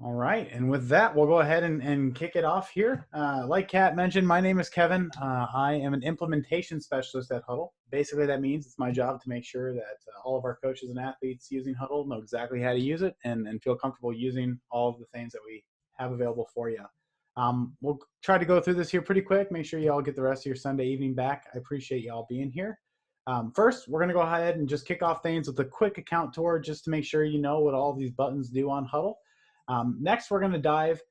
All right, and with that, we'll go ahead and kick it off here. Like Kat mentioned, my name is Kevin. I am an implementation specialist at Huddle. Basically, that means it's my job to make sure that all of our coaches and athletes using Huddle know exactly how to use it and feel comfortable using all of the things that we have available for you. We'll try to go through this here pretty quick. Make sure you all get the rest of your Sunday evening back. I appreciate you all being here. First, we're going to go ahead and just kick off things with a quick account tour just to make sure you know what all these buttons do on Huddle. Next, we're going to dive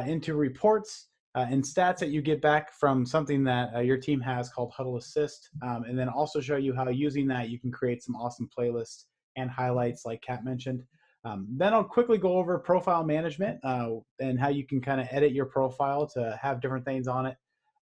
into reports and stats that you get back from something that your team has called Huddle Assist, and then also show you how using that you can create some awesome playlists and highlights like Kat mentioned. Then I'll quickly go over profile management and how you can kind of edit your profile to have different things on it.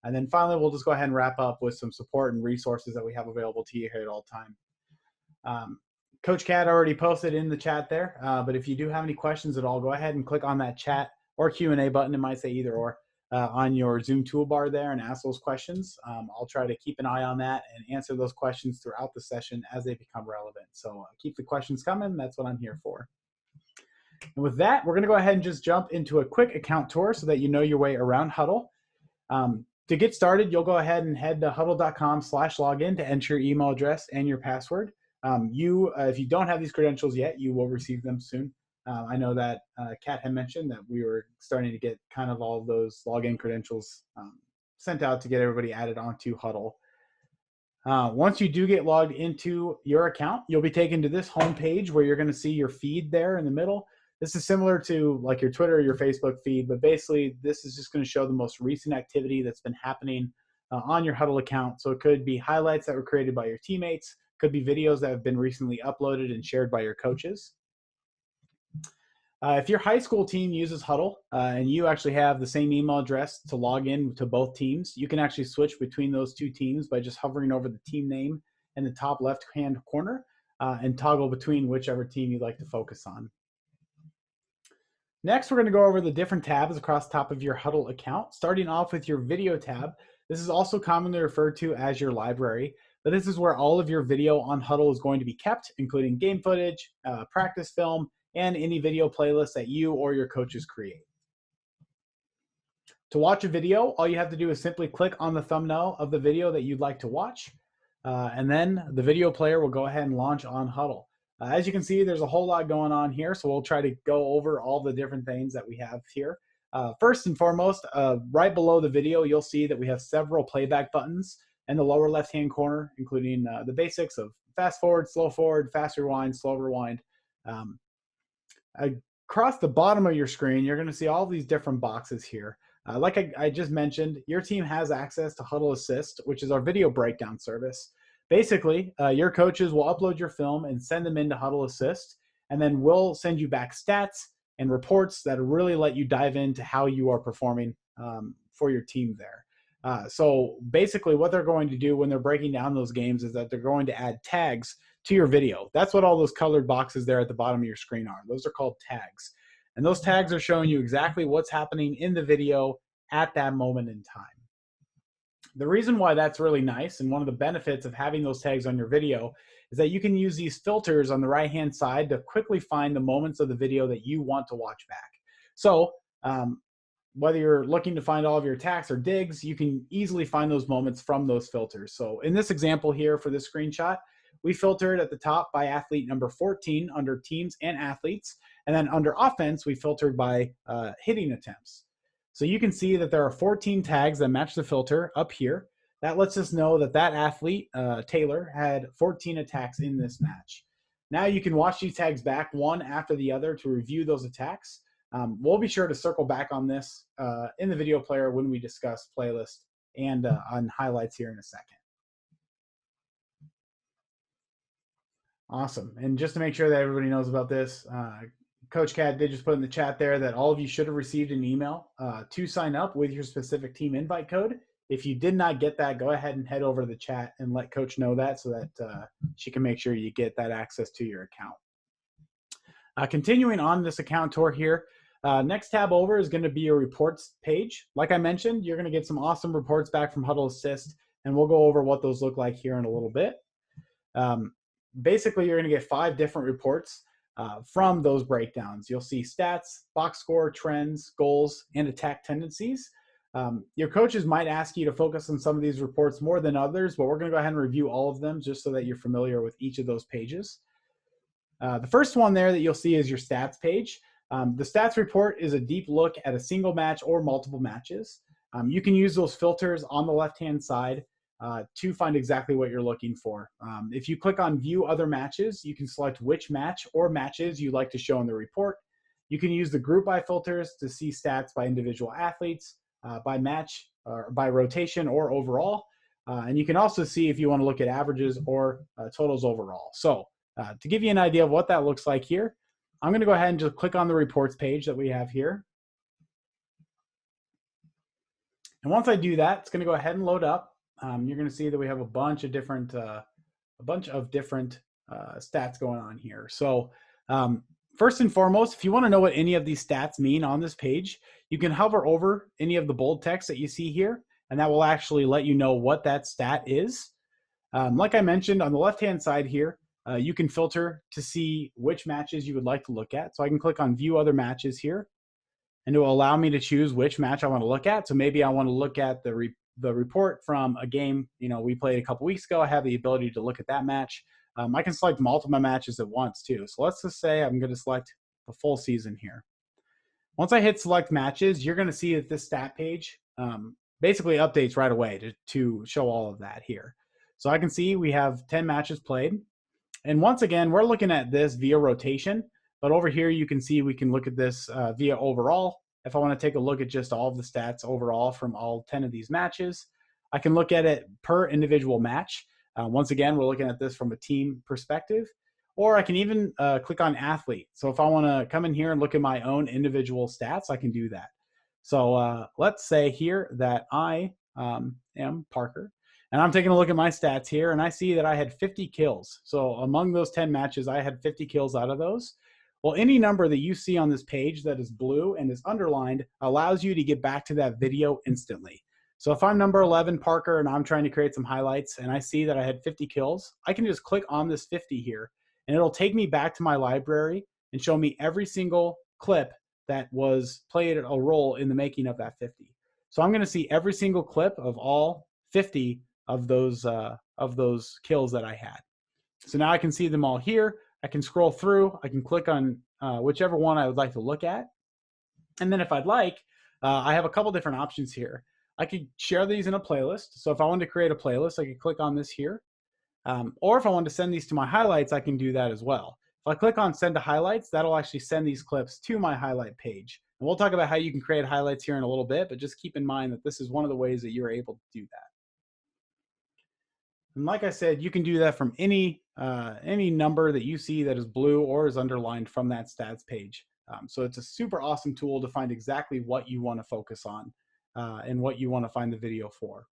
And then finally, we'll just go ahead and wrap up with some support and resources that we have available to you here at all time. Coach Cat already posted in the chat there, but if you do have any questions at all, go ahead and click on that chat or Q&A button. It might say either or on your Zoom toolbar there and ask those questions. I'll try to keep an eye on that and answer those questions throughout the session as they become relevant. So keep the questions coming. That's what I'm here for. And with that, we're going to go ahead and just jump into a quick account tour so that you know your way around Huddle. To get started, you'll go ahead and head to huddle.com/login to enter your email address and your password. If you don't have these credentials yet, you will receive them soon. I know that Kat had mentioned that we were starting to get kind of all of those login credentials sent out to get everybody added onto Huddle. Once you do get logged into your account, you'll be taken to this home page where you're going to see your feed there in the middle. This is similar to like your Twitter or your Facebook feed, but basically this is just going to show the most recent activity that's been happening on your Huddle account. So it could be highlights that were created by your teammates, could be videos that have been recently uploaded and shared by your coaches. If your high school team uses Huddle and you actually have the same email address to log in to both teams, you can actually switch between those two teams by just hovering over the team name in the top left-hand corner and toggle between whichever team you'd like to focus on. Next, we're going to go over the different tabs across the top of your Huddle account, starting off with your video tab. This is also commonly referred to as your library, but this is where all of your video on Huddle is going to be kept, including game footage, practice film, and any video playlists that you or your coaches create. To watch a video, all you have to do is simply click on the thumbnail of the video that you'd like to watch, and then the video player will go ahead and launch on Huddle. As you can see, there's a whole lot going on here, so we'll try to go over all the different things that we have here. First and foremost, right below the video, you'll see that we have several playback buttons in the lower left-hand corner, including the basics of fast forward, fast rewind, slow rewind. Across the bottom of your screen, you're going to see all these different boxes here. Like I just mentioned, your team has access to Huddle Assist, which is our video breakdown service. Basically, your coaches will upload your film and send them into Huddle Assist, and then we'll send you back stats and reports that really let you dive into how you are performing for your team there. So basically what they're going to do when they're breaking down those games is that they're going to add tags to your video. That's what all those colored boxes there at the bottom of your screen are. Those are called tags. And those tags are showing you exactly what's happening in the video at that moment in time. The reason why that's really nice, and one of the benefits of having those tags on your video, is that you can use these filters on the right-hand side to quickly find the moments of the video that you want to watch back. So whether you're looking to find all of your attacks or digs, you can easily find those moments from those filters. So in this example here for this screenshot, we filtered at the top by athlete number 14 under teams and athletes. And then under offense, we filtered by hitting attempts. So you can see that there are 14 tags that match the filter up here. That lets us know that that athlete, Taylor, had 14 attacks in this match. Now you can watch these tags back one after the other to review those attacks. We'll be sure to circle back on this in the video player when we discuss playlist and on highlights here in a second. Awesome. And just to make sure that everybody knows about this, Coach Cat did just put in the chat there that all of you should have received an email to sign up with your specific team invite code. If you did not get that, go ahead and head over to the chat and let Coach know that so that she can make sure you get that access to your account. Continuing on this account tour here, next tab over is going to be your reports page. Like I mentioned, you're going to get some awesome reports back from Huddle Assist, and we'll go over what those look like here in a little bit. Basically, you're going to get 5 different reports. from those breakdowns. You'll see stats, box score, trends, goals, and attack tendencies. Your coaches might ask you to focus on some of these reports more than others, but we're going to go ahead and review all of them just so that you're familiar with each of those pages. The first one there that you'll see is your stats page. The stats report is a deep look at a single match or multiple matches. You can use those filters on the left-hand side to find exactly what you're looking for. If you click on View Other Matches, you can select which match or matches you'd like to show in the report. You can use the Group By filters to see stats by individual athletes, by match, or by rotation or overall. And you can also see if you want to look at averages or totals overall. So to give you an idea of what that looks like here, I'm going to go ahead and just click on the reports page that we have here. And once I do that, it's going to go ahead and load up. You're going to see that we have a bunch of different stats going on here. So first and foremost, if you want to know what any of these stats mean on this page, you can hover over any of the bold text that you see here, and that will actually let you know what that stat is. Like I mentioned, on the left-hand side here, you can filter to see which matches you would like to look at. So I can click on View Other Matches here, and it will allow me to choose which match I want to look at. So maybe I want to look at the report from a game we played a couple weeks ago. I have the ability to look at that match. I can select multiple matches at once too. So let's just say I'm going to select the full season here. Once I hit select matches, you're going to see that this stat page basically updates right away to show all of that here. So I can see we have 10 matches played. And once again, we're looking at this via rotation, but over here you can see we can look at this via overall. If I want to take a look at just all of the stats overall from all 10 of these matches, I can look at it per individual match. Once again, we're looking at this from a team perspective, or I can even click on athlete. So if I want to come in here and look at my own individual stats, I can do that. So let's say here that I am Parker, and I'm taking a look at my stats here, and I see that I had 50 kills. So among those 10 matches, I had 50 kills out of those. Well, any number that you see on this page that is blue and is underlined allows you to get back to that video instantly. So if I'm number 11, Parker, and I'm trying to create some highlights, and I see that I had 50 kills, I can just click on this 50 here, and it'll take me back to my library and show me every single clip that was played a role in the making of that 50. So I'm going to see every single clip of all 50 of those kills that I had. So now I can see them all here. I can scroll through. I can click on whichever one I would like to look at. And then if I'd like, I have a couple different options here. I could share these in a playlist. So if I wanted to create a playlist, I could click on this here. Or if I wanted to send these to my highlights, I can do that as well. If I click on Send to Highlights, that'll actually send these clips to my highlight page. And we'll talk about how you can create highlights here in a little bit, but just keep in mind that this is one of the ways that you're able to do that. And like I said, you can do that from any number that you see that is blue or is underlined from that stats page. So it's a super awesome tool to find exactly what you want to focus on and what you want to find the video for.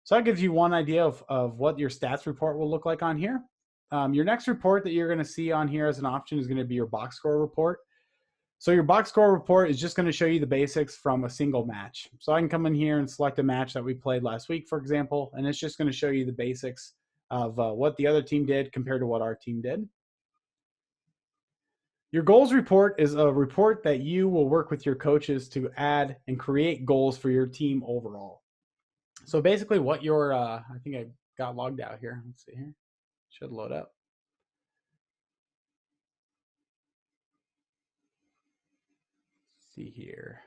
So that gives you one idea of what your stats report will look like on here. Your next report that you're going to see on here as an option is going to be your box score report. So your box score report is just going to show you the basics from a single match. So I can come in here and select a match that we played last week, for example, and it's just going to show you the basics of what the other team did compared to what our team did. Your goals report is a report that you will work with your coaches to add and create goals for your team overall. So basically what your, I think I got logged out here. Let's see here. Should load up. See here.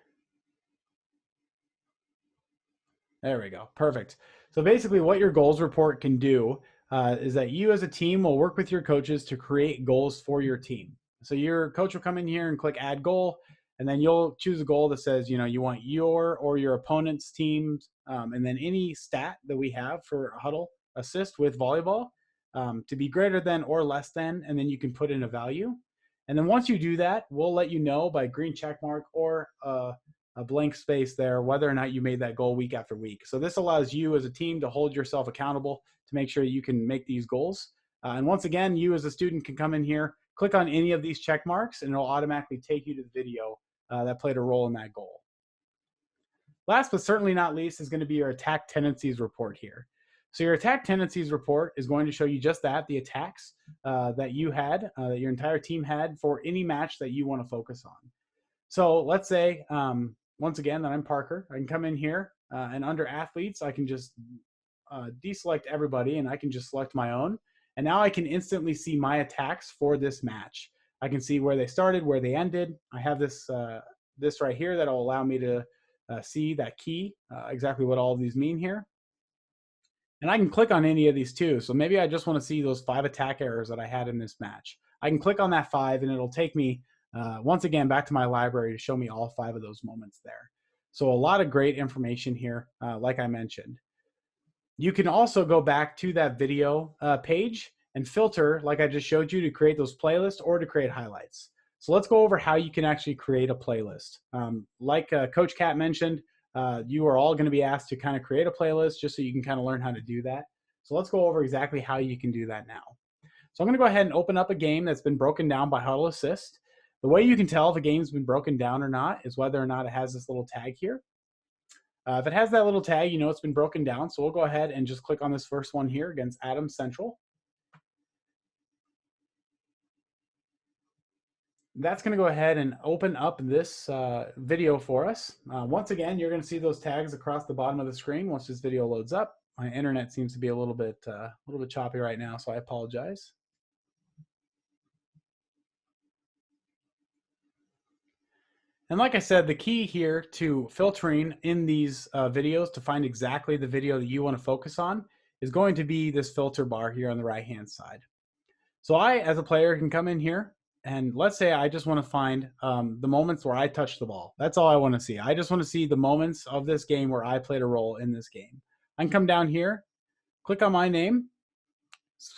There we go. Perfect. So basically what your goals report can do is that you as a team will work with your coaches to create goals for your team. So your coach will come in here and click add goal, and then you'll choose a goal that says, you want your or your opponent's teams, and then any stat that we have for a huddle assist with volleyball to be greater than or less than, and then you can put in a value. And then once you do that, we'll let you know by green check mark or a blank space there whether or not you made that goal week after week. So this allows you as a team to hold yourself accountable to make sure you can make these goals. And once again, you as a student can come in here, click on any of these check marks, and it'll automatically take you to the video that played a role in that goal. Last but certainly not least is going to be your attack tendencies report here. So your attack tendencies report is going to show you just that, the attacks that you had, that your entire team had for any match that you want to focus on. So let's say, once again, that I'm Parker. I can come in here and under athletes, I can just deselect everybody and I can just select my own. And now I can instantly see my attacks for this match. I can see where they started, where they ended. I have this this right here that will allow me to see that key, exactly what all of these mean here. And I can click on any of these too. So maybe I just want to see those 5 attack errors that I had in this match. I can click on that 5 and it'll take me once again back to my library to show me all 5 of those moments there. So a lot of great information here, like I mentioned. You can also go back to that video page and filter, like I just showed you, to create those playlists or to create highlights. So let's go over how you can actually create a playlist. Like Coach Cat mentioned, you are all going to be asked to kind of create a playlist just so you can kind of learn how to do that. So let's go over exactly how you can do that now. So I'm going to go ahead and open up a game that's been broken down by Huddle Assist. The way you can tell if a game's been broken down or not is whether or not it has this little tag here. If it has that little tag, you know it's been broken down. So we'll go ahead and just click on this first one here against Adams Central. That's going to go ahead and open up this video for us. Once again, you're going to see those tags across the bottom of the screen once this video loads up. My internet seems to be a little bit choppy right now, so I apologize. And like I said, the key here to filtering in these videos to find exactly the video that you want to focus on is going to be this filter bar here on the right-hand side. So I, as a player, can come in here and let's say I just want to find the moments where I touched the ball. That's all I want to see. I just want to see the moments of this game where I played a role in this game. I can come down here, click on my name,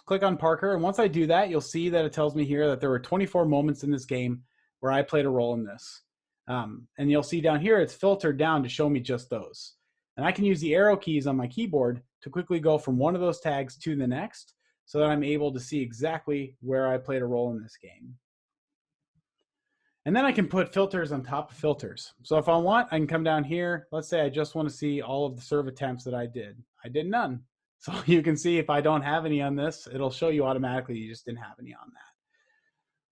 click on Parker, and once I do that, you'll see that it tells me here that there were 24 moments in this game where I played a role in this. And you'll see down here, it's filtered down to show me just those. And I can use the arrow keys on my keyboard to quickly go from one of those tags to the next so that I'm able to see exactly where I played a role in this game. And then I can put filters on top of filters. So if I want, I can come down here. Let's say I just want to see all of the serve attempts that I did. I did none. So you can see if I don't have any on this, it'll show you automatically you just didn't have any on that.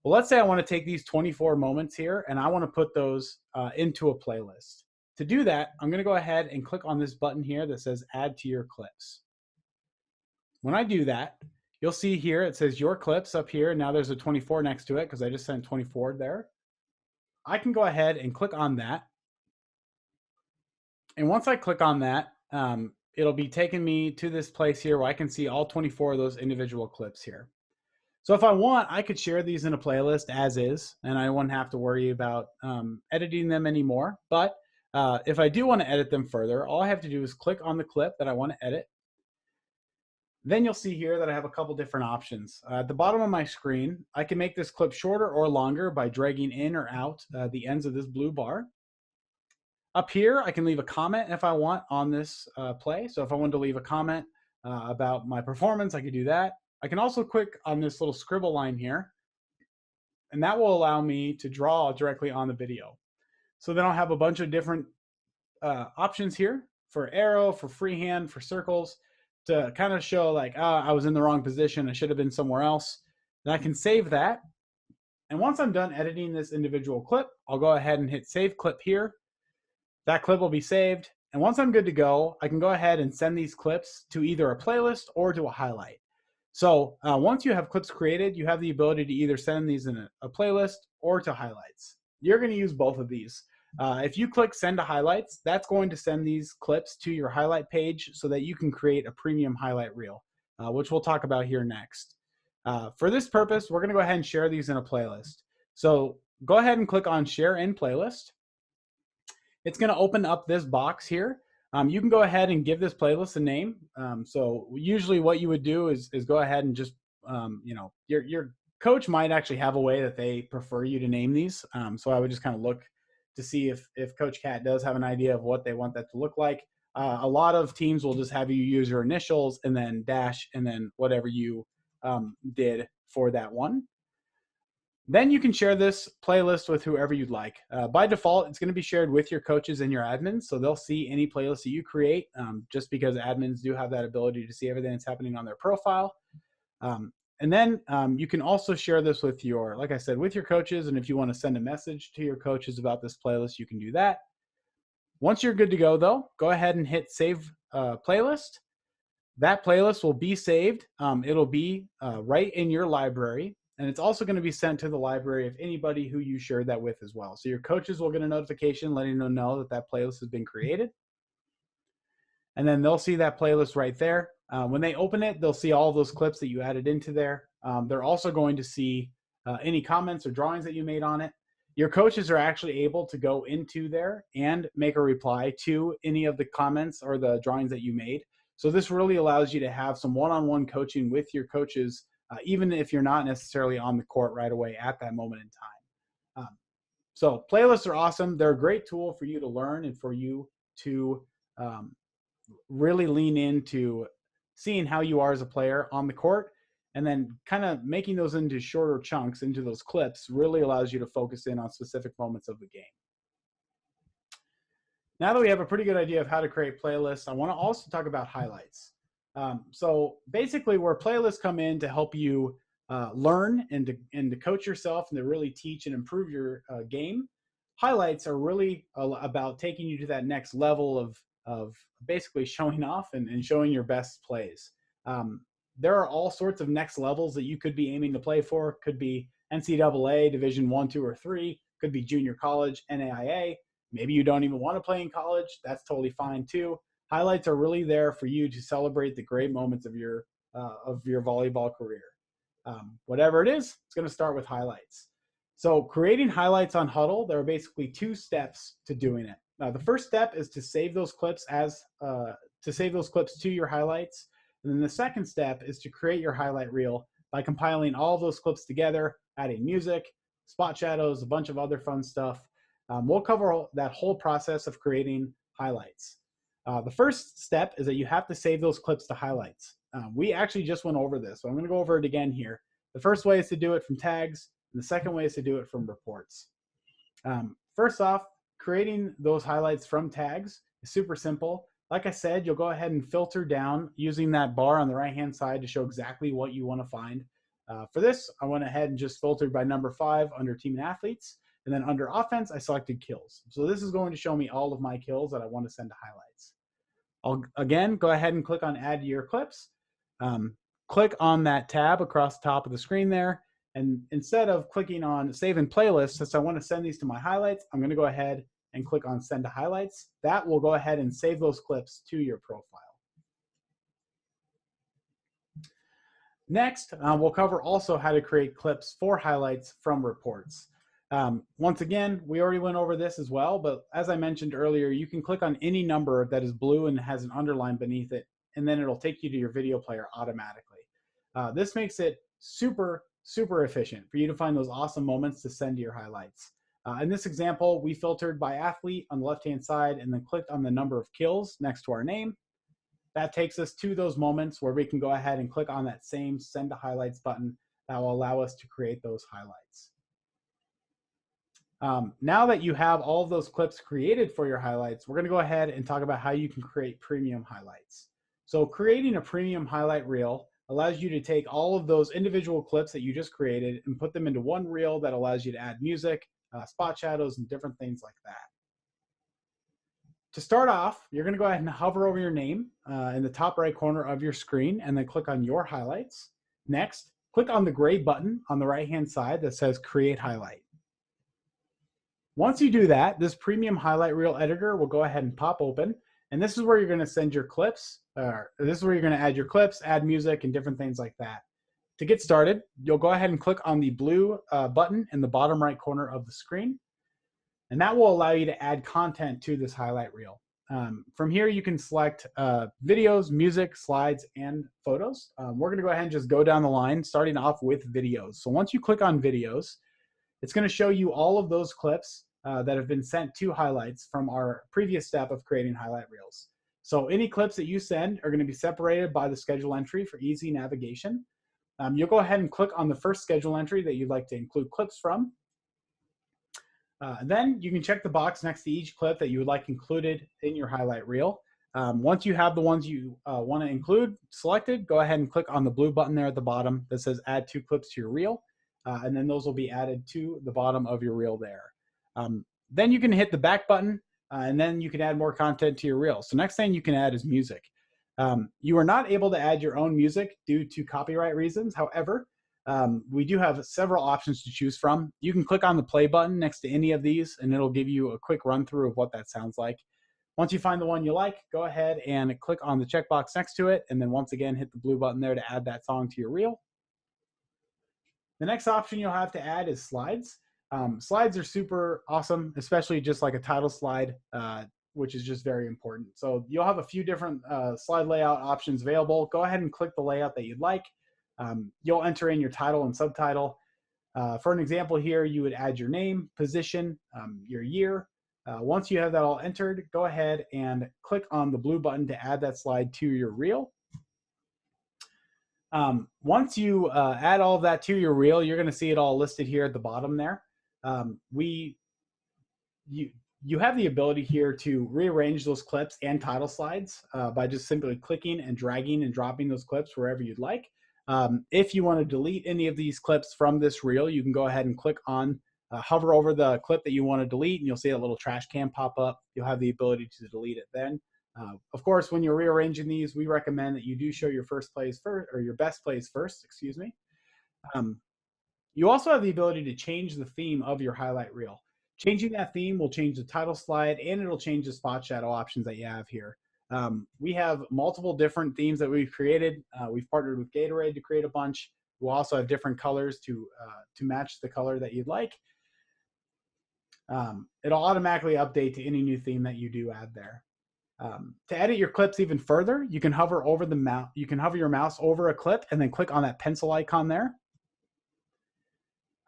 Well, let's say I want to take these 24 moments here and I want to put those into a playlist. To do that, I'm going to go ahead and click on this button here that says add to your clips. When I do that, you'll see here it says your clips up here. And now there's a 24 next to it because I just sent 24 there. I can go ahead and click on that. And once I click on that, it'll be taking me to this place here where I can see all 24 of those individual clips here. So if I want, I could share these in a playlist as is, and I wouldn't have to worry about editing them anymore. But if I do want to edit them further, all I have to do is click on the clip that I want to edit. Then you'll see here that I have a couple different options. At the bottom of my screen, I can make this clip shorter or longer by dragging in or out the ends of this blue bar. Up here, I can leave a comment if I want on this play. So if I wanted to leave a comment about my performance, I could do that. I can also click on this little scribble line here, and that will allow me to draw directly on the video. So then I'll have a bunch of different options here for arrow, for freehand, for circles, to kind of show like, I was in the wrong position, I should have been somewhere else. Then I can save that. And once I'm done editing this individual clip, I'll go ahead and hit save clip here. That clip will be saved. And once I'm good to go, I can go ahead and send these clips to either a playlist or to a highlight. So once you have clips created, you have the ability to either send these in a playlist or to highlights. You're going to use both of these. If you click send to highlights, that's going to send these clips to your highlight page so that you can create a premium highlight reel, which we'll talk about here next. For this purpose, we're going to go ahead and share these in a playlist. So go ahead and click on share in playlist. It's going to open up this box here. You can go ahead and give this playlist a name. So usually what you would do is go ahead and just, your coach might actually have a way that they prefer you to name these. So I would just kind of look to see if Coach Cat does have an idea of what they want that to look like. A lot of teams will just have you use your initials and then dash and then whatever you did for that one. Then you can share this playlist with whoever you'd like. By default, it's going to be shared with your coaches and your admins, so they'll see any playlist that you create, just because admins do have that ability to see everything that's happening on their profile. And then you can also share this with your, like I said, with your coaches, and if you want to send a message to your coaches about this playlist, you can do that. Once you're good to go, though, go ahead and hit Save Playlist. That playlist will be saved. It'll be right in your library. And it's also going to be sent to the library of anybody who you shared that with as well. So your coaches will get a notification letting them know that that playlist has been created. And then they'll see that playlist right there. When they open it, they'll see all those clips that you added into there. They're also going to see any comments or drawings that you made on it. Your coaches are actually able to go into there and make a reply to any of the comments or the drawings that you made. So this really allows you to have some one-on-one coaching with your coaches, even if you're not necessarily on the court right away at that moment in time. So playlists are awesome. They're a great tool for you to learn and for you to really lean into seeing how you are as a player on the court, and then kind of making those into shorter chunks, into those clips, really allows you to focus in on specific moments of the game. Now that we have a pretty good idea of how to create playlists, I want to also talk about highlights. So basically where playlists come in to help you learn and to coach yourself and to really teach and improve your game, highlights are really about taking you to that next level of basically showing off and showing your best plays. There are all sorts of next levels that you could be aiming to play for. Could be NCAA, Division 1, 2, or 3. Could be junior college, NAIA. Maybe you don't even want to play in college. That's totally fine too. Highlights are really there for you to celebrate the great moments of your volleyball career. Whatever it is, it's going to start with highlights. So creating highlights on Hudl, there are basically 2 steps to doing it. The first step is to save those clips to your highlights. And then the second step is to create your highlight reel by compiling all of those clips together, adding music, spot shadows, a bunch of other fun stuff. We'll cover that whole process of creating highlights. The first step is that you have to save those clips to highlights. We actually just went over this, so I'm going to go over it again here. The first way is to do it from tags, and the second way is to do it from reports. First off, creating those highlights from tags is super simple. Like I said, you'll go ahead and filter down using that bar on the right-hand side to show exactly what you want to find. For this, I went ahead and just filtered by number 5 under team and athletes. And then under offense, I selected kills. So this is going to show me all of my kills that I want to send to highlights. I'll again go ahead and click on add to your clips. Click on that tab across the top of the screen there. And instead of clicking on save in playlist, since I want to send these to my highlights, I'm going to go ahead and click on send to highlights. That will go ahead and save those clips to your profile. Next, we'll cover also how to create clips for highlights from reports. Once again, we already went over this as well, but as I mentioned earlier, you can click on any number that is blue and has an underline beneath it, and then it'll take you to your video player automatically. This makes it super efficient for you to find those awesome moments to send to your highlights. In this example, we filtered by athlete on the left-hand side and then clicked on the number of kills next to our name. That takes us to those moments where we can go ahead and click on that same send to highlights button that will allow us to create those highlights. Now that you have all of those clips created for your highlights, we're going to go ahead and talk about how you can create premium highlights. So creating a premium highlight reel allows you to take all of those individual clips that you just created and put them into one reel that allows you to add music, spot shadows, and different things like that. To start off, you're going to go ahead and hover over your name in the top right corner of your screen and then click on your highlights. Next, click on the gray button on the right-hand side that says Create Highlight. Once you do that, this premium highlight reel editor will go ahead and pop open, and this is where you're going to send your clips, this is where you're going to add your clips, add music, and different things like that. To get started, you'll go ahead and click on the blue button in the bottom right corner of the screen, and that will allow you to add content to this highlight reel. From here, you can select videos, music, slides, and photos. We're going to go ahead and just go down the line, starting off with videos. So once you click on videos, it's going to show you all of those clips that have been sent to highlights from our previous step of creating highlight reels. So any clips that you send are going to be separated by the schedule entry for easy navigation. You'll go ahead and click on the first schedule entry that you'd like to include clips from. Then you can check the box next to each clip that you would like included in your highlight reel. Once you have the ones you want to include selected, go ahead and click on the blue button there at the bottom that says add 2 clips to your reel. And then those will be added to the bottom of your reel there. Then you can hit the back button and then you can add more content to your reel. So next thing you can add is music. You are not able to add your own music due to copyright reasons. However, we do have several options to choose from. You can click on the play button next to any of these and it'll give you a quick run through of what that sounds like. Once you find the one you like, go ahead and click on the checkbox next to it, and then once again hit the blue button there to add that song to your reel. The next option you'll have to add is slides. Slides are super awesome, especially just like a title slide, which is just very important. So you'll have a few different slide layout options available. Go ahead and click the layout that you'd like. You'll enter in your title and subtitle. For an example here, you would add your name, position, your year. Once you have that all entered, go ahead and click on the blue button to add that slide to your reel. Once you add all of that to your reel, you're going to see it all listed here at the bottom there. You have the ability here to rearrange those clips and title slides by just simply clicking and dragging and dropping those clips wherever you'd like. If you want to delete any of these clips from this reel, you can go ahead and click on hover over the clip that you want to delete and you'll see a little trash can pop up. You'll have the ability to delete it then. Of course, when you're rearranging these, we recommend that you do show your first plays first, or your best plays first, excuse me. You also have the ability to change the theme of your highlight reel. Changing that theme will change the title slide and it'll change the spot shadow options that you have here. We have multiple different themes that we've created. We've partnered with Gatorade to create a bunch. We'll also have different colors to match the color that you'd like. It'll automatically update to any new theme that you do add there. To edit your clips even further, you can hover over the mouse. You can hover your mouse over a clip and then click on that pencil icon there.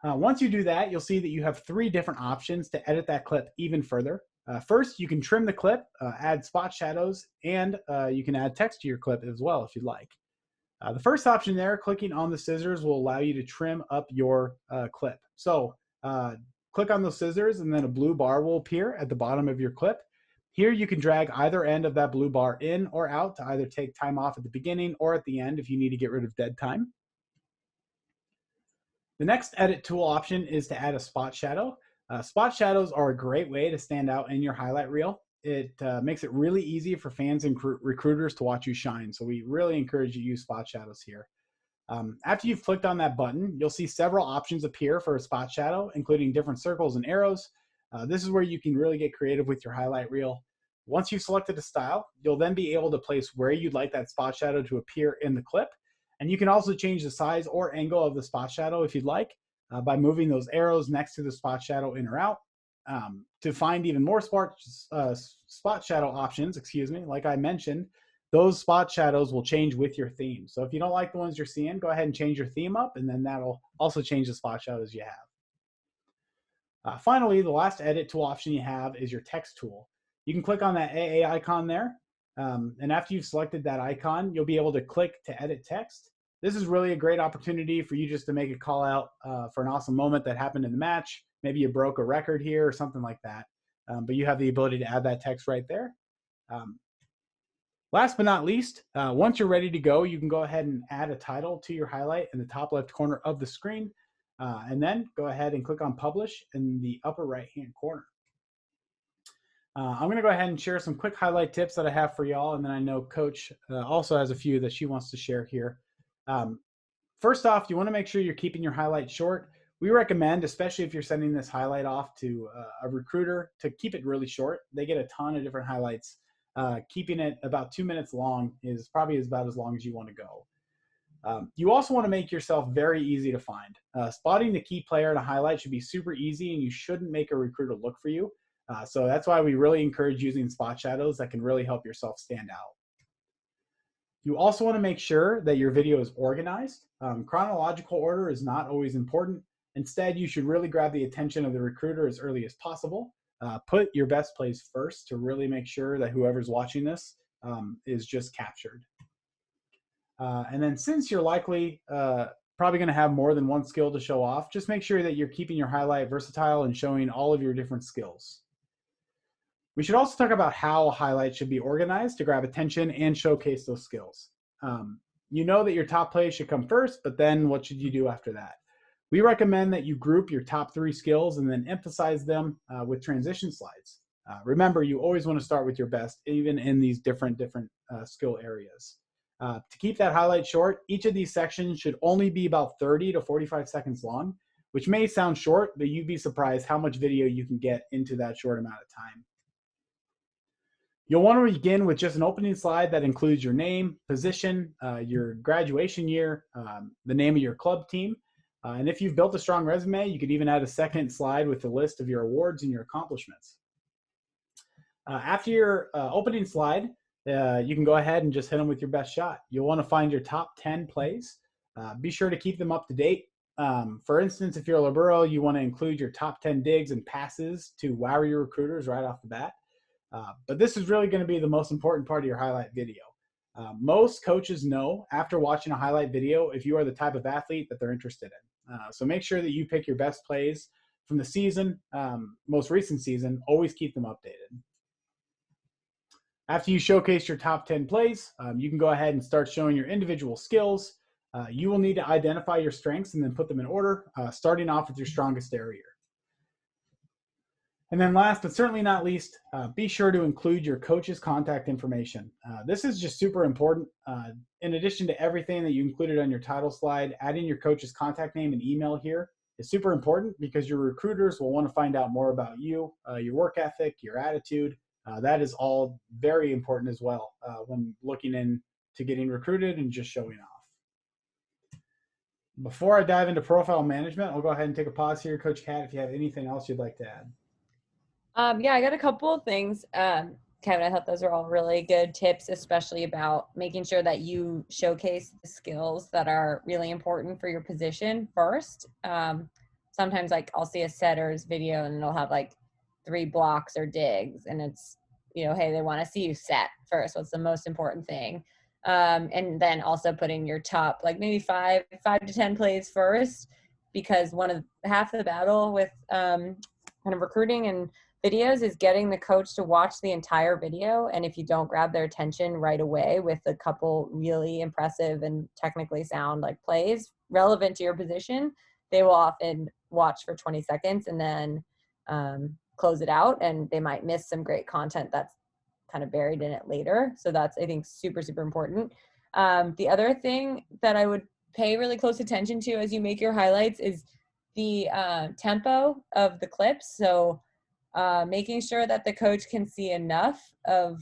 Once you do that, you'll see that you have 3 different options to edit that clip even further. First, you can trim the clip, add spot shadows, and you can add text to your clip as well if you'd like. The first option there, clicking on the scissors, will allow you to trim up your clip. So click on those scissors and then a blue bar will appear at the bottom of your clip. Here you can drag either end of that blue bar in or out to either take time off at the beginning or at the end if you need to get rid of dead time. The next edit tool option is to add a spot shadow. Spot shadows are a great way to stand out in your highlight reel. It makes it really easy for fans and recruiters to watch you shine. So we really encourage you to use spot shadows here. After you've clicked on that button, you'll see several options appear for a spot shadow, including different circles and arrows. This is where you can really get creative with your highlight reel. Once you've selected a style, you'll then be able to place where you'd like that spot shadow to appear in the clip. And you can also change the size or angle of the spot shadow if you'd like by moving those arrows next to the spot shadow in or out. To find even more spot shadow options, excuse me, like I mentioned, those spot shadows will change with your theme. So if you don't like the ones you're seeing, go ahead and change your theme up, and then that'll also change the spot shadows you have. Finally, the last edit tool option you have is your text tool. You can click on that AA icon there, and after you've selected that icon, you'll be able to click to edit text. This is really a great opportunity for you just to make a call out for an awesome moment that happened in the match. Maybe you broke a record here or something like that, but you have the ability to add that text right there. Last but not least, once you're ready to go, you can go ahead and add a title to your highlight in the top left corner of the screen, and then go ahead and click on Publish in the upper right-hand corner. I'm going to go ahead and share some quick highlight tips that I have for y'all, and then I know Coach also has a few that she wants to share here. First off, you want to make sure you're keeping your highlight short. We recommend, especially if you're sending this highlight off to a recruiter, to keep it really short. They get a ton of different highlights. Keeping it about 2 minutes long is probably about as long as you want to go. You also want to make yourself very easy to find. Spotting the key player in a highlight should be super easy, and you shouldn't make a recruiter look for you. So that's why we really encourage using spot shadows that can really help yourself stand out. You also want to make sure that your video is organized. Chronological order is not always important. Instead, you should really grab the attention of the recruiter as early as possible. Put your best plays first to really make sure that whoever's watching this is just captured. And then since you're likely probably going to have more than one skill to show off, just make sure that you're keeping your highlight versatile and showing all of your different skills. We should also talk about how a highlight should be organized to grab attention and showcase those skills. You know that your top plays should come first, but then what should you do after that? We recommend that you group your top 3 skills and then emphasize them with transition slides. Remember, you always want to start with your best, even in these different skill areas. To keep that highlight short, each of these sections should only be about 30 to 45 seconds long, which may sound short, but you'd be surprised how much video you can get into that short amount of time. You'll want to begin with just an opening slide that includes your name, position, your graduation year, the name of your club team. And if you've built a strong resume, you could even add a second slide with a list of your awards and your accomplishments. After your opening slide, you can go ahead and just hit them with your best shot. You'll want to find your top 10 plays. Be sure to keep them up to date. For instance, if you're a libero, you want to include your top 10 digs and passes to wow your recruiters right off the bat. But this is really going to be the most important part of your highlight video. Most coaches know after watching a highlight video if you are the type of athlete that they're interested in. So make sure that you pick your best plays from the season, most recent season. Always keep them updated. After you showcase your top 10 plays, you can go ahead and start showing your individual skills. You will need to identify your strengths and then put them in order, starting off with your strongest area. And then last, but certainly not least, be sure to include your coach's contact information. This is just super important. In addition to everything that you included on your title slide, adding your coach's contact name and email here is super important because your recruiters will want to find out more about you, your work ethic, your attitude. That is all very important as well when looking into getting recruited and just showing off. Before I dive into profile management, I'll go ahead and take a pause here. Coach Kat, if you have anything else you'd like to add. Yeah, I got a couple of things. Kevin, I thought those are all really good tips, especially about making sure that you showcase the skills that are really important for your position first. Sometimes like I'll see a setter's video and it'll have like 3 blocks or digs and it's, hey, they want to see you set first. What's the most important thing? And then also putting your top, like maybe 5 to 10 plays first, because half the battle with kind of recruiting and videos is getting the coach to watch the entire video. And if you don't grab their attention right away with a couple really impressive and technically sound like plays relevant to your position, they will often watch for 20 seconds and then close it out. And they might miss some great content that's kind of buried in it later. So that's, I think, super, super important. The other thing that I would pay really close attention to as you make your highlights is the tempo of the clips. So making sure that the coach can see enough of,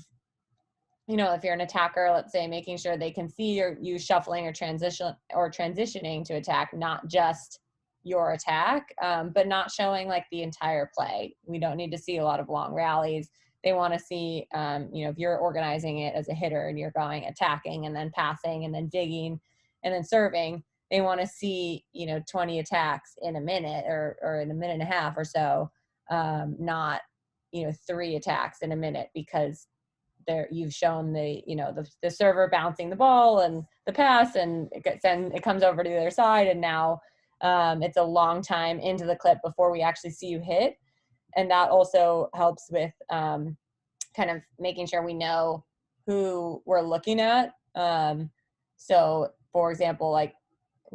if you're an attacker, let's say, making sure they can see you shuffling or transitioning to attack, not just your attack, but not showing like the entire play. We don't need to see a lot of long rallies. They want to see, if you're organizing it as a hitter and you're going attacking and then passing and then digging and then serving, they want to see, 20 attacks in a minute or in a minute and a half or so. Not 3 attacks in a minute, because you've shown the server bouncing the ball and the pass and it comes over to the other side, and now it's a long time into the clip before we actually see you hit. And that also helps with kind of making sure we know who we're looking at. So for example, like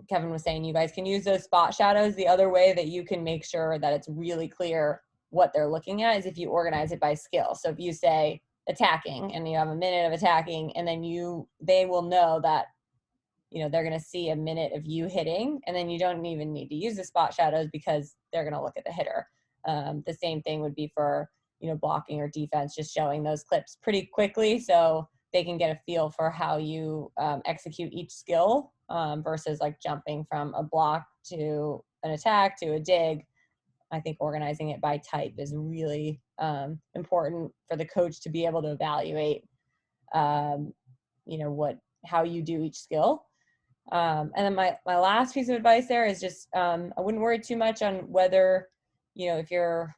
Kevin was saying, you guys can use those spot shadows. The other way that you can make sure that it's really clear what they're looking at is if you organize it by skill. So if you say attacking and you have a minute of attacking, and then they will know that, they're going to see a minute of you hitting, and then you don't even need to use the spot shadows because they're going to look at the hitter. The same thing would be for, blocking or defense, just showing those clips pretty quickly so they can get a feel for how you execute each skill versus like jumping from a block to an attack to a dig. I think organizing it by type is really important for the coach to be able to evaluate, how you do each skill. And then my last piece of advice there is just I wouldn't worry too much on whether, if you're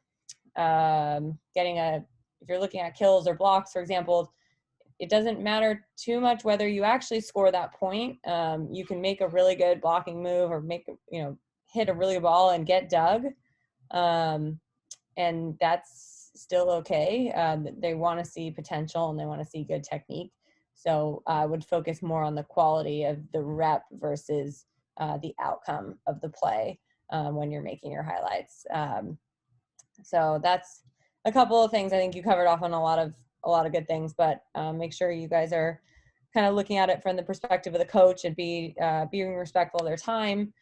if you're looking at kills or blocks, for example, it doesn't matter too much whether you actually score that point. You can make a really good blocking move or hit a really good ball and get dug. And that's still okay. They want to see potential and they want to see good technique. So I would focus more on the quality of the rep versus the outcome of the play when you're making your highlights. So that's a couple of things. I think you covered off on a lot of good things, but make sure you guys are kind of looking at it from the perspective of the coach and being respectful of their time,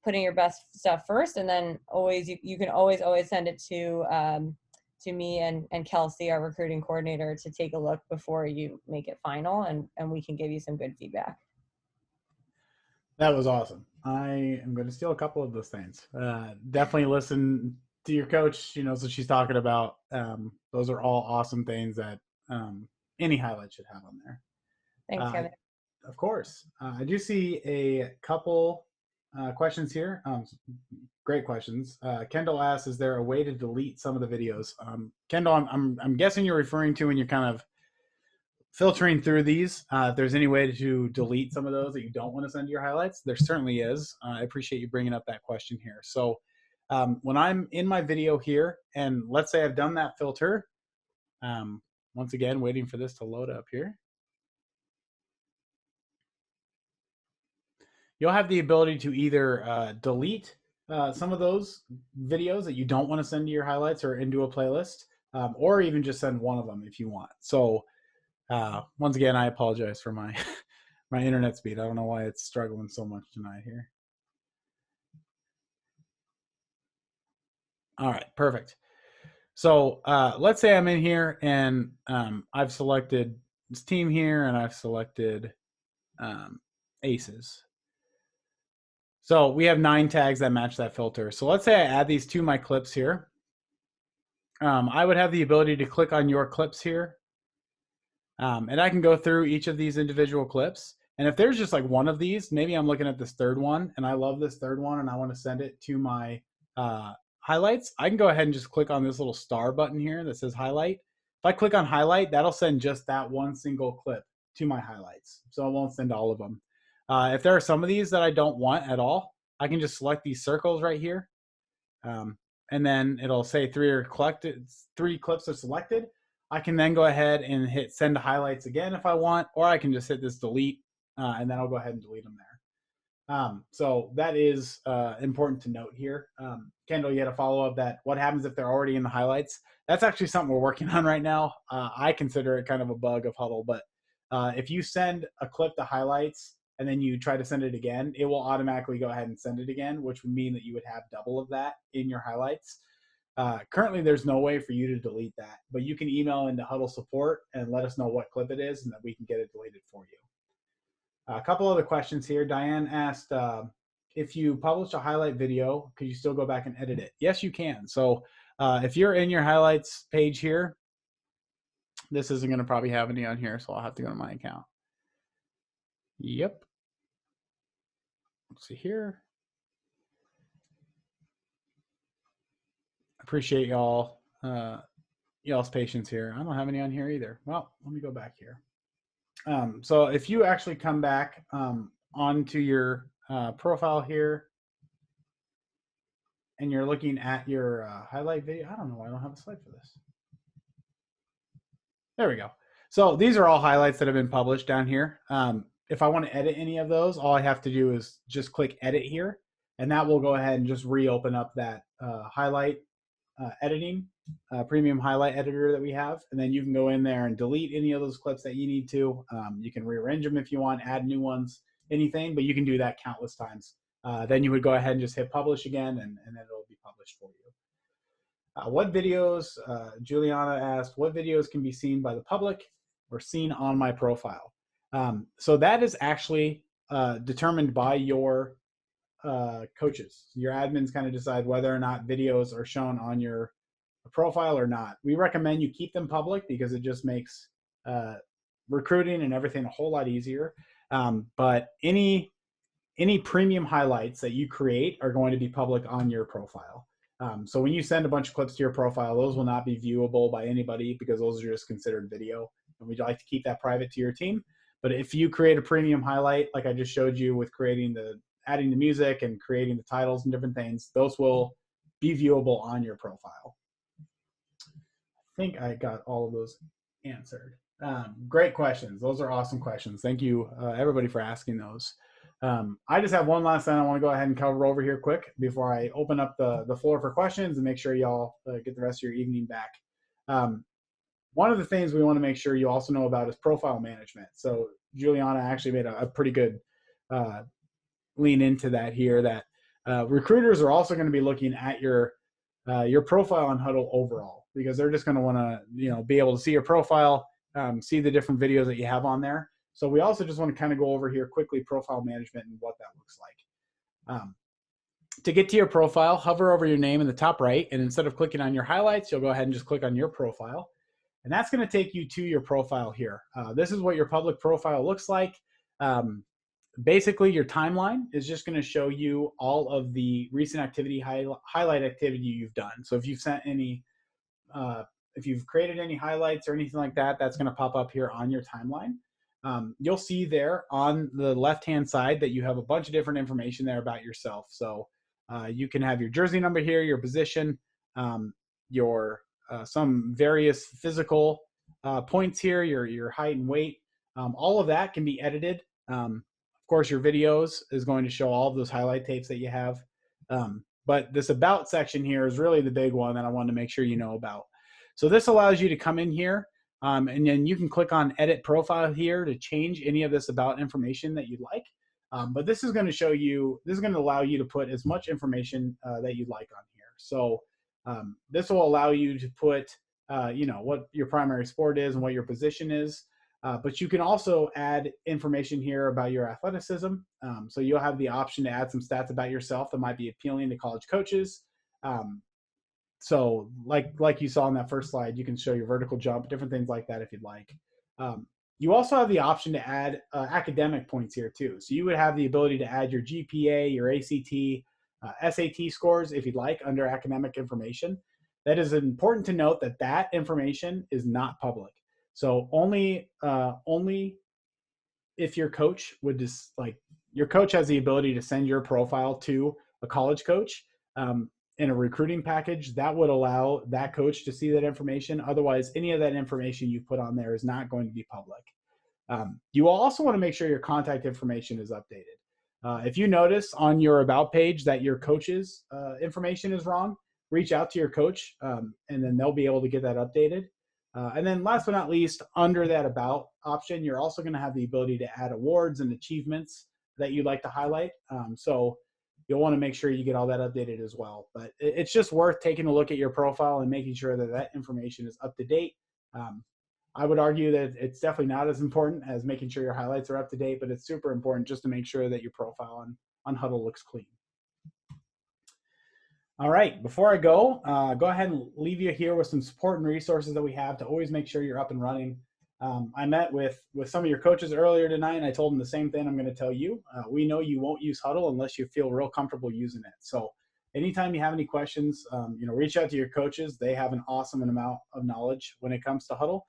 putting your best stuff first, and then always you can always send it to me and Kelsey, our recruiting coordinator, to take a look before you make it final, and we can give you some good feedback. That was awesome. I am going to steal a couple of those things. Definitely listen to your coach. She knows what she's talking about. Those are all awesome things that any highlight should have on there. Thanks, Kevin. Of course. I do see a couple questions here. Great questions. Kendall asks, is there a way to delete some of the videos? Kendall, I'm guessing you're referring to when you're kind of filtering through these. If there's any way to delete some of those that you don't want to send to your highlights, there certainly is. I appreciate you bringing up that question here. So when I'm in my video here, and let's say I've done that filter, once again, waiting for this to load up here. You'll have the ability to either delete some of those videos that you don't want to send to your highlights or into a playlist, or even just send one of them if you want. So once again, I apologize for my my internet speed. I don't know why it's struggling so much tonight here. All right, perfect. So let's say I'm in here and I've selected this team here and I've selected aces. So we have 9 tags that match that filter. So let's say I add these to my clips here. I would have the ability to click on your clips here. And I can go through each of these individual clips. And if there's just like one of these, maybe I'm looking at this third one and I love this third one and I want to send it to my highlights, I can go ahead and just click on this little star button here that says highlight. If I click on highlight, that'll send just that one single clip to my highlights. So it won't send all of them. If there are some of these that I don't want at all, I can just select these circles right here. And then it'll say 3 clips are selected. I can then go ahead and hit send to highlights again if I want, or I can just hit this delete and then I'll go ahead and delete them there. So that is important to note here. Kendall, you had a follow-up that what happens if they're already in the highlights? That's actually something we're working on right now. I consider it kind of a bug of Hudl, but if you send a clip to highlights and then you try to send it again, it will automatically go ahead and send it again, which would mean that you would have double of that in your highlights. Currently, there's no way for you to delete that, but you can email into Hudl support and let us know what clip it is and that we can get it deleted for you. A couple other questions here. Diane asked, if you publish a highlight video, could you still go back and edit it? Yes, you can. So if you're in your highlights page here, this isn't going to probably have any on here, so I'll have to go to my account. Yep. Let's see here. Appreciate y'all y'all's patience here. I don't have any on here either. Well, let me go back here. So if you actually come back onto your profile here and you're looking at your highlight video, I don't know why I don't have a slide for this. There we go. So these are all highlights that have been published down here. If I want to edit any of those, all I have to do is just click edit here, and that will go ahead and just reopen up that highlight editing premium highlight editor that we have, and then you can go in there and delete any of those clips that you need to. You can rearrange them if you want, add new ones, anything, but you can do that countless times. Then you would go ahead and just hit publish again, and then it'll be published for you. What videos, Juliana asked, what videos can be seen by the public or seen on my profile? So that is actually determined by your coaches. Your admins kind of decide whether or not videos are shown on your profile or not. We recommend you keep them public because it just makes recruiting and everything a whole lot easier. But any premium highlights that you create are going to be public on your profile. So when you send a bunch of clips to your profile, those will not be viewable by anybody because those are just considered video. and we'd like to keep that private to your team. But if you create a premium highlight, like I just showed you with adding the music and creating the titles and different things, those will be viewable on your profile. I think I got all of those answered. Great questions. Those are awesome questions. Thank you, everybody, for asking those. I just have one last thing I want to go ahead and cover over here quick before I open up the floor for questions and make sure y'all get the rest of your evening back. One of the things we want to make sure you also know about is profile management. So Juliana actually made a pretty good lean into that here, that recruiters are also going to be looking at your profile on Hudl overall, because they're just going to want to be able to see your profile, see the different videos that you have on there. So we also just want to kind of go over here quickly profile management and what that looks like. To get to your profile, hover over your name in the top right, and instead of clicking on your highlights, you'll go ahead and just click on your profile. And that's going to take you to your profile here. This is what your public profile looks like. Basically, your timeline is just going to show you all of the recent activity, highlight activity you've done. So if you've sent any, if you've created any highlights or anything like that, that's going to pop up here on your timeline. You'll see there on the left-hand side that you have a bunch of different information there about yourself. So you can have your jersey number here, your position, your some various physical points here, your height and weight. All of that can be edited. Of course, your videos is going to show all of those highlight tapes that you have. But this about section here is really the big one that I wanted to make sure you know about. So this allows you to come in here, and then you can click on edit profile here to change any of this about information that you'd like. But this is going to show you, this is going to allow you to put as much information that you'd like on here. So this will allow you to put, what your primary sport is and what your position is. But you can also add information here about your athleticism. So you'll have the option to add some stats about yourself that might be appealing to college coaches. So like you saw in that first slide, you can show your vertical jump, different things like that if you'd like. You also have the option to add academic points here too. So you would have the ability to add your GPA, your ACT, SAT scores if you'd like under academic information. That is important to note that that information is not public. So only if your coach would just your coach has the ability to send your profile to a college coach in a recruiting package that would allow that coach to see that information. Otherwise, any of that information you put on there is not going to be public. You also want to make sure your contact information is updated. If you notice on your about page that your coach's information is wrong, reach out to your coach and then they'll be able to get that updated. And then last but not least, under that about option, you're also going to have the ability to add awards and achievements that you'd like to highlight. So you'll want to make sure you get all that updated as well. But it's just worth taking a look at your profile and making sure that that information is up to date. I would argue that it's definitely not as important as making sure your highlights are up to date, but it's super important just to make sure that your profile on Hudl looks clean. All right, before I go ahead and leave you here with some support and resources that we have to always make sure you're up and running. I met with some of your coaches earlier tonight, and I told them the same thing I'm going to tell you. We know you won't use Hudl unless you feel real comfortable using it. So anytime you have any questions, reach out to your coaches. They have an awesome amount of knowledge when it comes to Hudl.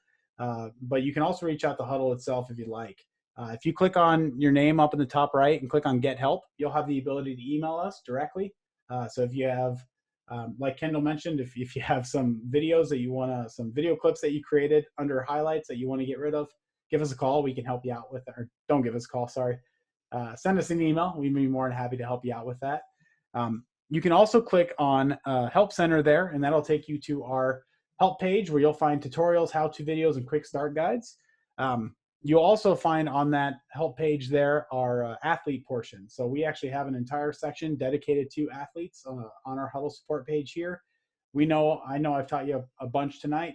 But you can also reach out to Hudl itself if you'd like. If you click on your name up in the top right and click on Get Help, you'll have the ability to email us directly. So if you have, like Kendall mentioned, if you have some videos that you want to, some video clips that you created under highlights that you want to get rid of, give us a call. We can help you out with that. Or don't give us a call, sorry. Send us an email. We'd be more than happy to help you out with that. You can also click on Help Center there, and that'll take you to our help page where you'll find tutorials, how-to videos, and quick start guides. You'll also find on that help page there our athlete portion. So we actually have an entire section dedicated to athletes on our Hudl support page here. I know I've taught you a bunch tonight.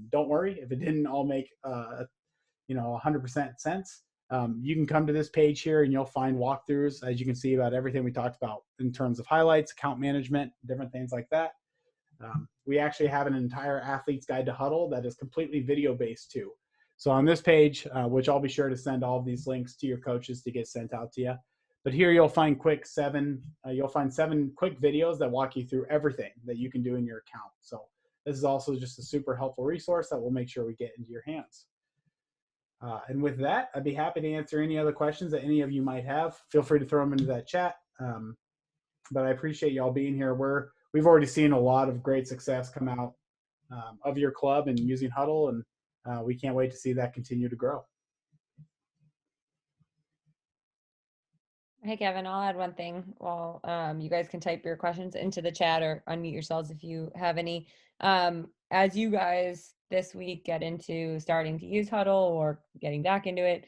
Don't worry if it didn't all make 100% sense. You can come to this page here and you'll find walkthroughs, as you can see, about everything we talked about in terms of highlights, account management, different things like that. We actually have an entire athlete's guide to Hudl that is completely video based too. So on this page, which I'll be sure to send all of these links to your coaches to get sent out to you. But here you'll find seven quick videos that walk you through everything that you can do in your account. So this is also just a super helpful resource that we'll make sure we get into your hands. And with that, I'd be happy to answer any other questions that any of you might have. Feel free to throw them into that chat. But I appreciate y'all being here. We've already seen a lot of great success come out of your club and using Huddle, and we can't wait to see that continue to grow. Hey, Kevin, I'll add one thing while you guys can type your questions into the chat or unmute yourselves if you have any. As you guys this week get into starting to use Huddle or getting back into it,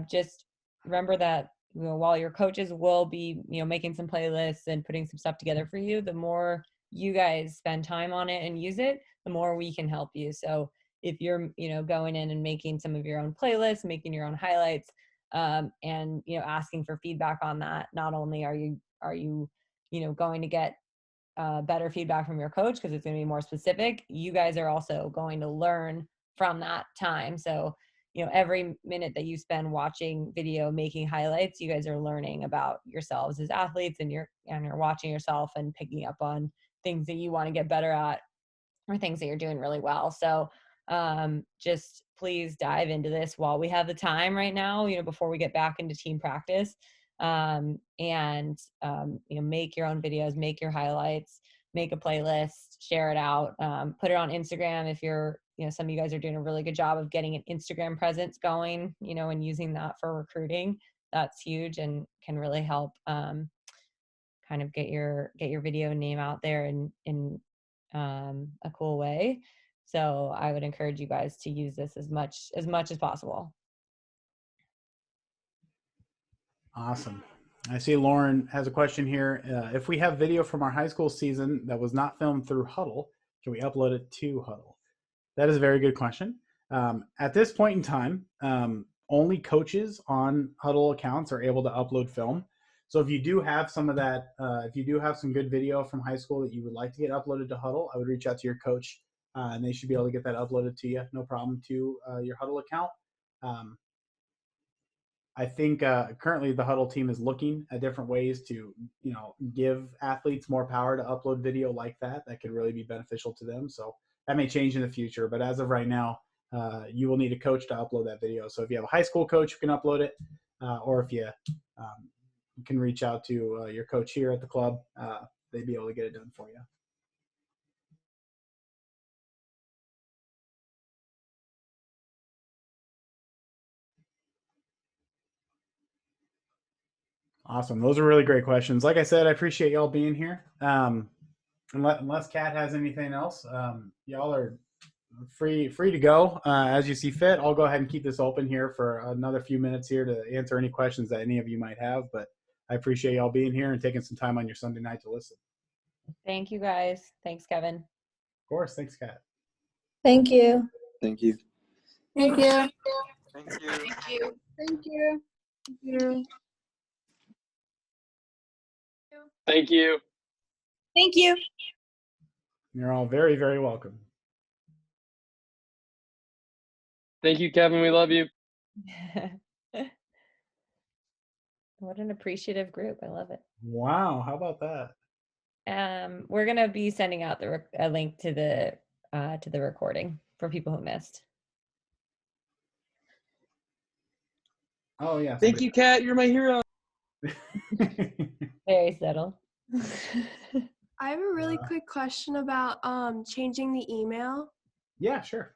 just remember that while your coaches will be making some playlists and putting some stuff together for you, the more you guys spend time on it and use it, the more we can help you. So if you're going in and making some of your own playlists, making your own highlights, and asking for feedback on that, not only are you going to get better feedback from your coach because it's going to be more specific, you guys are also going to learn from that time. So every minute that you spend watching video, making highlights, you guys are learning about yourselves as athletes, and you're watching yourself and picking up on things that you want to get better at or things that you're doing really well. So just please dive into this while we have the time right now, before we get back into team practice, and make your own videos, make your highlights, make a playlist, share it out, put it on Instagram. If you're, some of you guys are doing a really good job of getting an Instagram presence going, and using that for recruiting. That's huge and can really help kind of get your video name out there in a cool way. So I would encourage you guys to use this as much as possible. Awesome. I see Lauren has a question here. If we have video from our high school season that was not filmed through Huddle, can we upload it to Huddle? That is a very good question. At this point in time, only coaches on Huddle accounts are able to upload film. So if you do have some of that, if you do have some good video from high school that you would like to get uploaded to Huddle, I would reach out to your coach, and they should be able to get that uploaded to you, no problem, to your Huddle account. I think currently the Huddle team is looking at different ways to, give athletes more power to upload video like that. That could really be beneficial to them. So that may change in the future, but as of right now, you will need a coach to upload that video. So if you have a high school coach who can upload it, or if you can reach out to your coach here at the club, they'd be able to get it done for you. Awesome. Those are really great questions. Like I said, I appreciate y'all being here. Unless Kat has anything else, y'all are free to go as you see fit. I'll go ahead and keep this open here for another few minutes here to answer any questions that any of you might have. But I appreciate y'all being here and taking some time on your Sunday night to listen. Thank you, guys. Thanks, Kevin. Of course. Thanks, Kat. Thank you. Thank you. Thank you. Thank you. Thank you. Thank you. Thank you. Thank you. Thank you. You're all very, very welcome. Thank you, Kevin. We love you. What an appreciative group. I love it. Wow. How about that? We're going to be sending out a link to the recording for people who missed. Oh, yeah. Thank you, Kat. You're my hero. Very subtle. I have a really quick question about changing the email. Yeah, sure.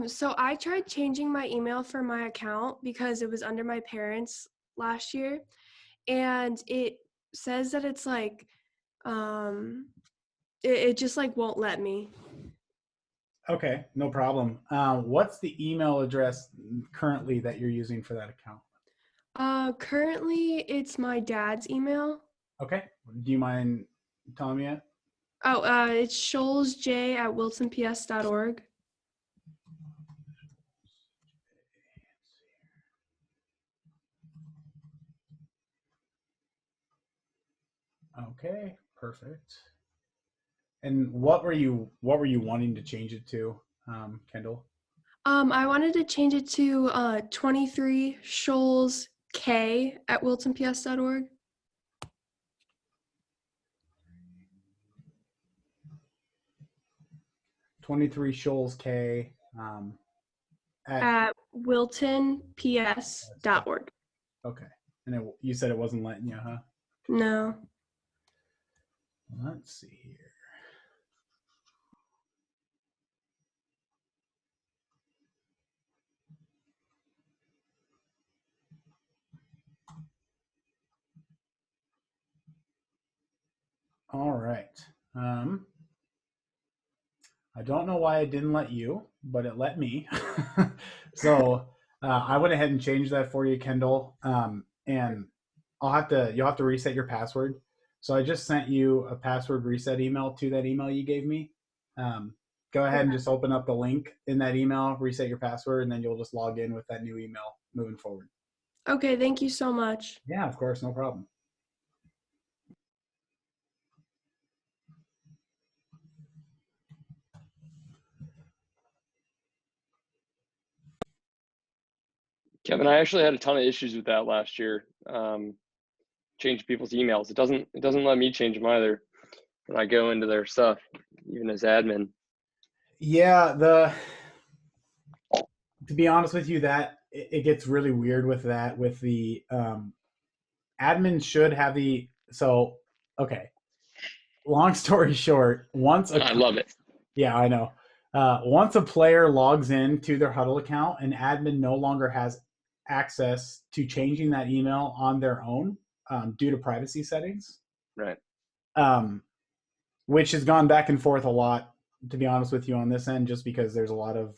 So I tried changing my email for my account because it was under my parents last year, and it says that it's like it just like won't let me. Okay, no problem. What's the email address currently that you're using for that account? Currently it's my dad's email. Okay. Do you mind telling me it? Oh, it's shoalsj@wilsonps.org. Okay, perfect. And what were you wanting to change it to, Kendall? I wanted to change it to 23 shoalsk@wilsonps.org. 23 Shoals K. at wiltonps.org. Okay. And you said it wasn't letting you, huh? No. Let's see here. All right. I don't know why it didn't let you, but it let me. So I went ahead and changed that for you, Kendall. And you'll have to reset your password. So I just sent you a password reset email to that email you gave me. Go ahead and just open up the link in that email, reset your password, and then you'll just log in with that new email moving forward. Okay, thank you so much. Yeah, of course, no problem. Kevin, I actually had a ton of issues with that last year. Change people's emails. It doesn't let me change them either when I go into their stuff, even as admin. Yeah, to be honest with you, that it gets really weird with that. With the admin should have okay. Long story short, I love it. Yeah, I know. Once a player logs in to their Huddle account, an admin no longer has access to changing that email on their own due to privacy settings. Right. Which has gone back and forth a lot, to be honest with you, on this end, just because there's a lot of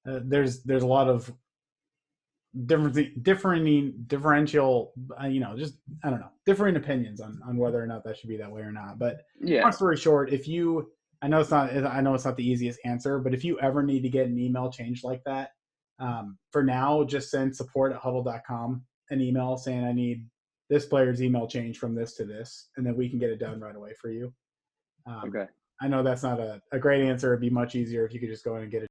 there's a lot of differential, just I don't know, differing opinions on whether or not that should be that way or not. But Yeah. long story short, I know it's not the easiest answer, but if you ever need to get an email changed like that, for now, just send support@huddle.com an email saying I need this player's email changed from this to this, and then we can get it done right away for you. Okay. I know that's not a great answer. It'd be much easier if you could just go in and get it